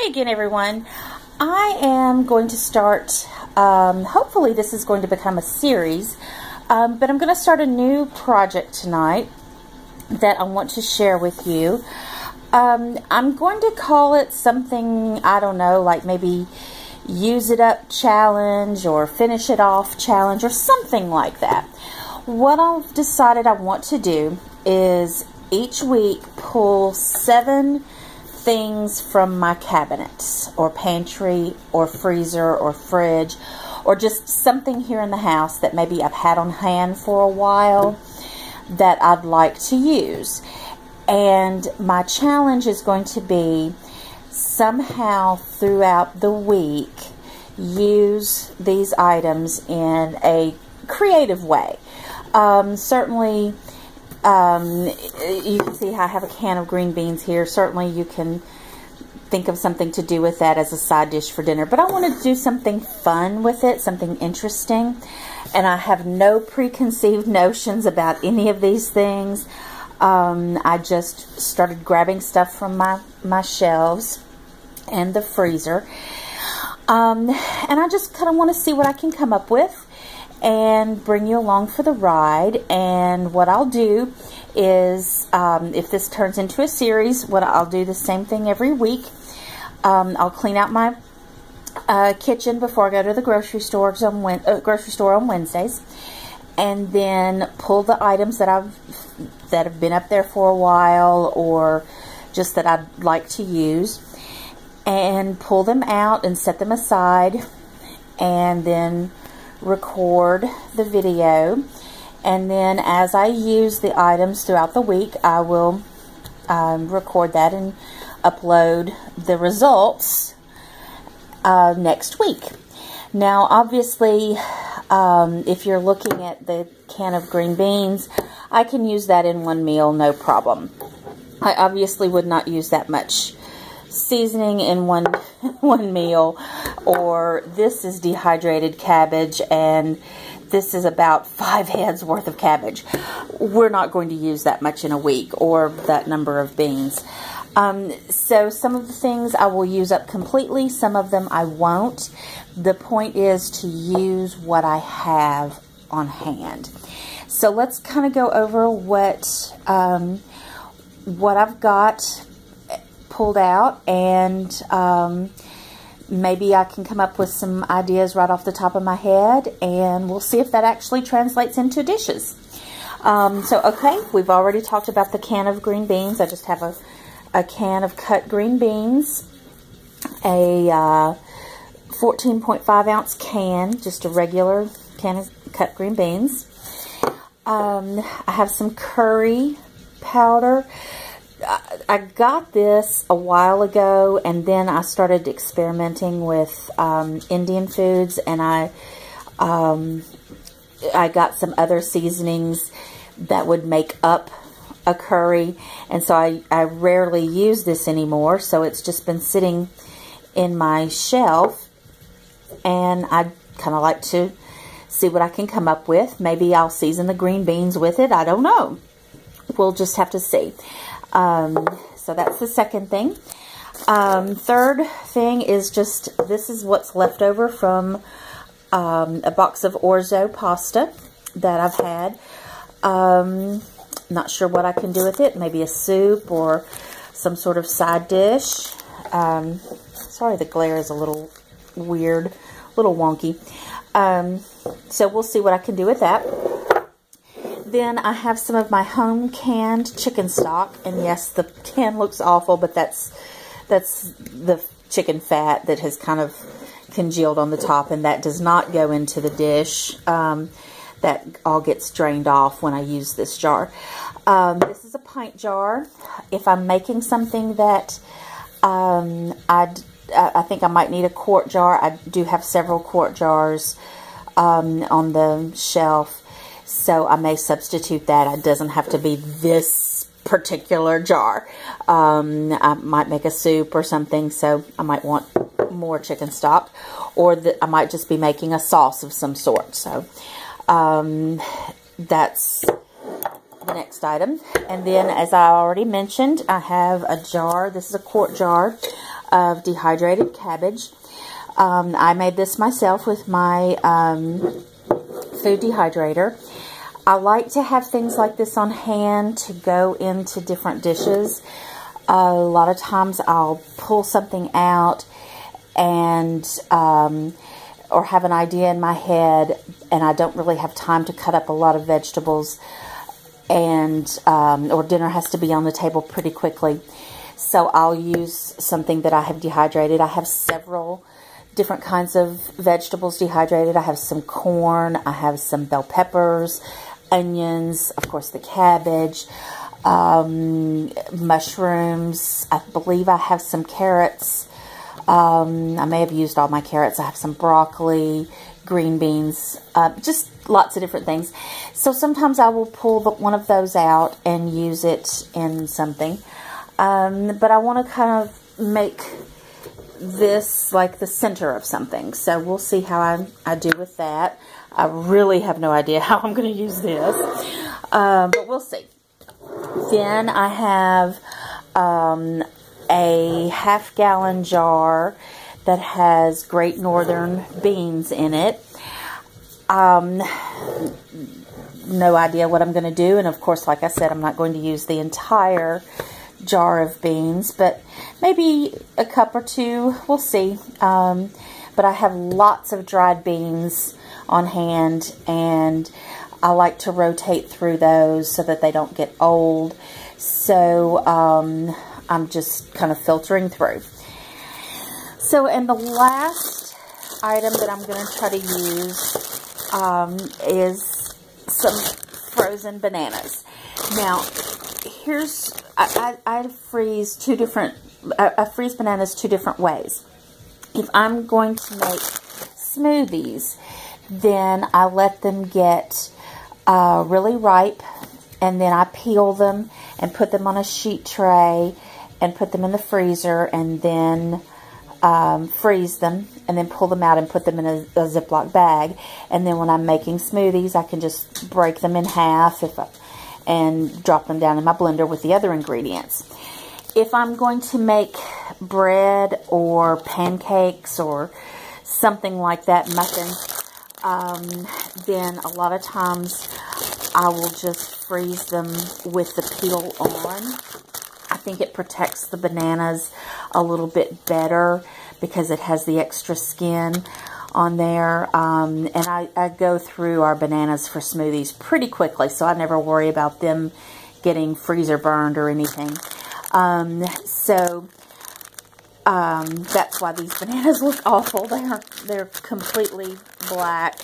Hi again, everyone. I am going to start, hopefully this is going to become a series, but I'm going to start a new project tonight that I want to share with you. I'm going to call it something, I don't know, like maybe use it up challenge or finish it off challenge or something like that. What I've decided I want to do is each week pull 7 things from my cabinets or pantry or freezer or fridge or just something here in the house that maybe I've had on hand for a while that I'd like to use. And my challenge is going to be somehow throughout the week use these items in a creative way. Certainly you can see how I have a can of green beans here. Certainly you can think of something to do with that as a side dish for dinner. But I want to do something fun with it, something interesting. And I have no preconceived notions about any of these things. I just started grabbing stuff from my shelves and the freezer. And I just kind of want to see what I can come up with and bring you along for the ride. And what I'll do is, if this turns into a series, what I'll do the same thing every week. I'll clean out my kitchen before I go to the grocery store on Wednesdays, and then pull the items that have been up there for a while or just that I'd like to use, and pull them out and set them aside, and then record the video. And then as I use the items throughout the week, I will record that and upload the results next week. Now obviously if you're looking at the can of green beans, I can use that in one meal, no problem. I obviously would not use that much seasoning in one meal. Or this is dehydrated cabbage and this is about 5 heads worth of cabbage. We're not going to use that much in a week or that number of beans. So some of the things I will use up completely, some of them I won't. The point is to use what I have on hand. So let's kind of go over what I've got pulled out, and maybe I can come up with some ideas right off the top of my head, and we'll see if that actually translates into dishes. Okay, we've already talked about the can of green beans. I just have a can of cut green beans, a 14.5 ounce can, just a regular can of cut green beans. I have some curry powder. I got this a while ago, and then I started experimenting with Indian foods, and I got some other seasonings that would make up a curry, and so I rarely use this anymore, so it's just been sitting in my shelf, and I kind of like to see what I can come up with. Maybe I'll season the green beans with it. I don't know. We'll just have to see. So that's the second thing. Third thing is just, this is what's left over from a box of orzo pasta that I've had. Not sure what I can do with it. Maybe a soup or some sort of side dish. Sorry, the glare is a little weird, a little wonky. So we'll see what I can do with that. Then I have some of my home canned chicken stock, and yes, the can looks awful, but that's the chicken fat that has kind of congealed on the top, and that does not go into the dish. That all gets drained off when I use this jar. This is a pint jar. If I'm making something that I think I might need a quart jar, I do have several quart jars on the shelf. So I may substitute that. It doesn't have to be this particular jar. I might make a soup or something, so I might want more chicken stock. Or I might just be making a sauce of some sort. So that's the next item. And then, as I already mentioned, I have a jar. This is a quart jar of dehydrated cabbage. I made this myself with my food dehydrator. I like to have things like this on hand to go into different dishes. A lot of times I'll pull something out and or have an idea in my head, and I don't really have time to cut up a lot of vegetables, and or dinner has to be on the table pretty quickly. So I'll use something that I have dehydrated. I have several different kinds of vegetables dehydrated. I have some corn, I have some bell peppers, onions, of course the cabbage, mushrooms. I believe I have some carrots. I may have used all my carrots. I have some broccoli, green beans, just lots of different things. So sometimes I will pull one of those out and use it in something. But I want to kind of make this like the center of something. So we'll see how I do with that. I really have no idea how I'm going to use this. But we'll see. Then I have a half-gallon jar that has Great Northern beans in it. No idea what I'm going to do. And of course, like I said, I'm not going to use the entire jar of beans, but maybe a cup or two. We'll see. But I have lots of dried beans on hand, and I like to rotate through those so that they don't get old. So I'm just kind of filtering through. So, and the last item that I'm going to try to use is some frozen bananas. Now, here's, I freeze I freeze bananas two different ways. If I'm going to make smoothies, then I let them get really ripe, and then I peel them and put them on a sheet tray and put them in the freezer, and then freeze them, and then pull them out and put them in a Ziploc bag. And then when I'm making smoothies, I can just break them in half and drop them down in my blender with the other ingredients. If I'm going to make bread or pancakes or something like that, muffins, then a lot of times I will just freeze them with the peel on. I think it protects the bananas a little bit better because it has the extra skin on there. And I go through our bananas for smoothies pretty quickly, so I never worry about them getting freezer burned or anything. That's why these bananas look awful. They're completely black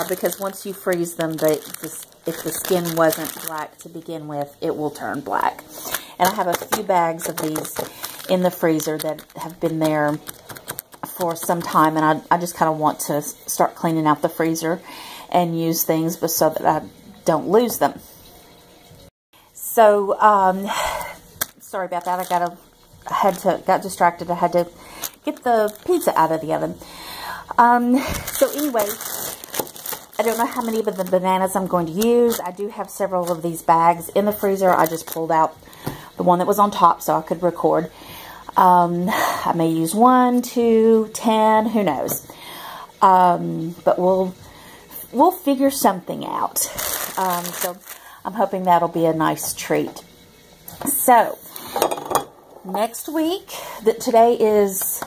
because once you freeze them, if the skin wasn't black to begin with, it will turn black. And I have a few bags of these in the freezer that have been there for some time, and I just kind of want to start cleaning out the freezer and use things so that I don't lose them. So, sorry about that. Got distracted. I had to get the pizza out of the oven. So anyway, I don't know how many of the bananas I'm going to use. I do have several of these bags in the freezer. I just pulled out the one that was on top so I could record. I may use 1, 2, 10, who knows. But we'll figure something out. So I'm hoping that'll be a nice treat. So next week, today is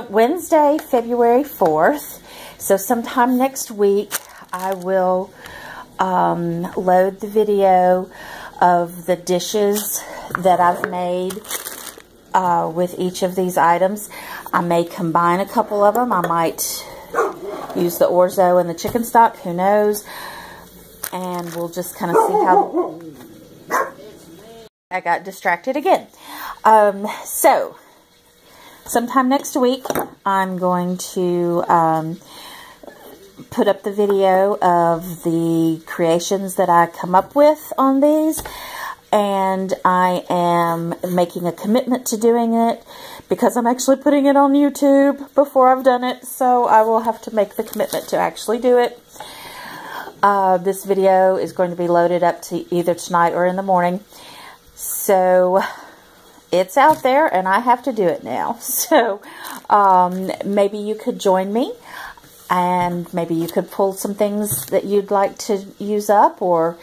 Wednesday, February 4th. So sometime next week, I will load the video of the dishes that I've made with each of these items. I may combine a couple of them. I might use the orzo and the chicken stock. Who knows? And we'll just kind of see how... I got distracted again. So, sometime next week, I'm going to put up the video of the creations that I come up with on these. And I am making a commitment to doing it because I'm actually putting it on YouTube before I've done it. So I will have to make the commitment to actually do it. This video is going to be loaded up to either tonight or in the morning. So it's out there and I have to do it now. So maybe you could join me, and maybe you could pull some things that you'd like to use up, or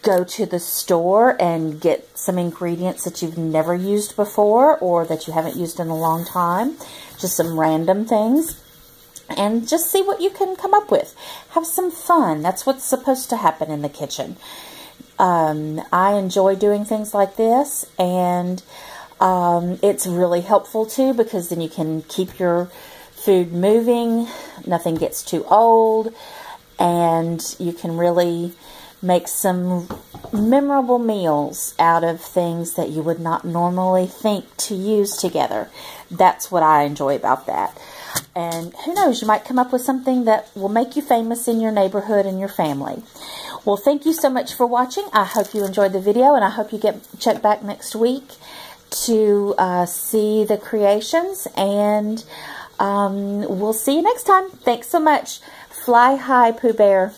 go to the store and get some ingredients that you've never used before or that you haven't used in a long time. Just some random things. And just see what you can come up with. Have some fun. That's what's supposed to happen in the kitchen. I enjoy doing things like this, and it's really helpful too, because then you can keep your food moving, nothing gets too old, and you can really make some memorable meals out of things that you would not normally think to use together. That's what I enjoy about that. And who knows, you might come up with something that will make you famous in your neighborhood and your family. Well, thank you so much for watching. I hope you enjoyed the video, and I hope you check back next week to see the creations, and we'll see you next time. Thanks so much. Fly high, Pooh Bear.